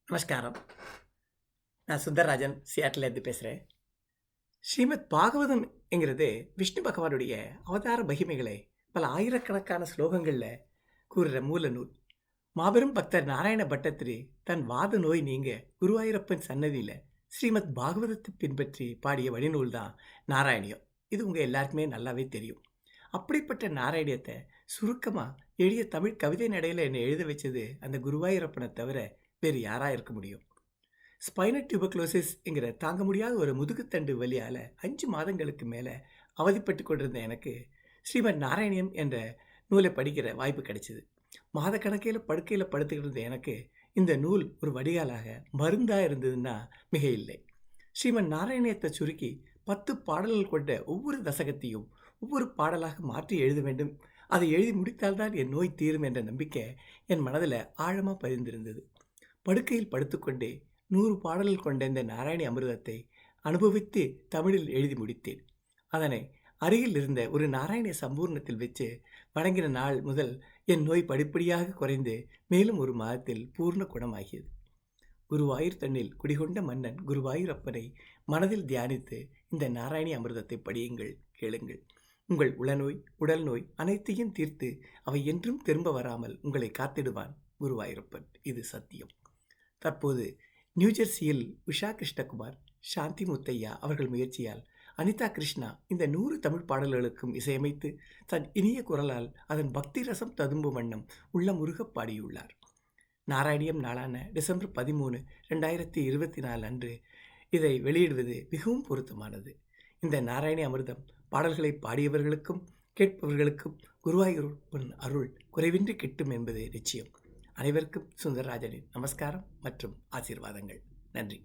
நமஸ்காரம். நான் சுந்தரராஜன் சியாட்டிலேருந்து பேசுகிறேன். ஸ்ரீமத் பாகவதம் என்கிறது விஷ்ணு பகவானுடைய அவதார மகிமைகளை பல ஆயிரக்கணக்கான ஸ்லோகங்களில் கூறுற மூல நூல். மாபெரும் பக்தர் நாராயண பட்டத்திரி தன் வாத நோய் நீங்க குருவாயூரப்பன் சன்னதியில் ஸ்ரீமத் பாகவதத்தை பின்பற்றி பாடிய வழிநூல் தான் நாராயணியம். இது உங்கள் எல்லாருக்குமே நல்லாவே தெரியும். அப்படிப்பட்ட நாராயணியத்தை சுருக்கமாக எளிய தமிழ் கவிதை நடையில் என்னை எழுத வச்சது அந்த குருவாயூரப்பனை தவிர வேறு யாராக இருக்க முடியும்? ஸ்பைனல் டியூபர்குலோசிஸ் என்கிற தாங்க முடியாத ஒரு முதுகுத்தண்டு வலியால் 5 மாதங்களுக்கு மேலே அவதிப்பட்டு கொண்டிருந்த எனக்கு ஸ்ரீமத் நாராயணியம் என்ற நூலை படிக்கிற வாய்ப்பு கிடைச்சிது. மாதக்கணக்கில் படுக்கையில் படுத்துக்கிட்டு இருந்த எனக்கு இந்த நூல் ஒரு வடிகாலாக மருந்தாக இருந்ததுன்னா மிக இல்லை. ஸ்ரீமன் நாராயணியத்தை சுருக்கி 10 பாடல்கள் கொண்ட ஒவ்வொரு தசகத்தையும் ஒவ்வொரு பாடலாக மாற்றி எழுத வேண்டும். அதை எழுதி முடித்தால்தான் என் நோய் தீரும் என்ற நம்பிக்கை என் மனதில் ஆழமாக பதிந்திருந்தது. படுக்கையில் படுத்துக்கொண்டே 100 பாடல்கள் கொண்ட இந்த நாராயணி அமிர்தத்தை அனுபவித்து தமிழில் எழுதி முடித்தேன். அதனை அருகில் இருந்த ஒரு நாராயணிய சம்பூர்ணத்தில் வச்சு வணங்கின நாள் முதல் என் நோய் படிப்படியாக குறைந்து மேலும் ஒரு மாதத்தில் பூர்ண குணமாகியது. குருவாயூர் தன்னில் குடிகொண்ட மன்னன் குருவாயூரப்பனை மனதில் தியானித்து இந்த நாராயணி அமிர்தத்தை படியுங்கள், கேளுங்கள். உங்கள் உளநோய் உடல் நோய் அனைத்தையும் தீர்த்து அவை என்றும் திரும்ப வராமல் உங்களை காத்திடுவான் குருவாயூரப்பன். இது சத்தியம். தற்போது நியூஜெர்சியில் உஷா கிருஷ்ணகுமார், சாந்தி முத்தையா அவர்கள் முயற்சியால் அனிதா கிருஷ்ணா இந்த 100 தமிழ் பாடல்களுக்கும் இசையமைத்து தன் இனிய குரலால் அதன் பக்தி ரசம் ததும்பும் வண்ணம் உள்ளமுருக பாடியுள்ளார். நாராயணியம் நாளான டிசம்பர் 13, 2024 அன்று இதை வெளியிடுவது மிகவும் பொருத்தமானது. இந்த நாராயணி அமிர்தம் பாடல்களை பாடியவர்களுக்கும் கேட்பவர்களுக்கும் குருவாயூரப்பன் அருள் குறைவின்றி கிட்டும் என்பது நிச்சயம். அனைவருக்கும் சுந்தரராஜனின் நமஸ்காரம் மற்றும் ஆசீர்வாதங்கள். நன்றி.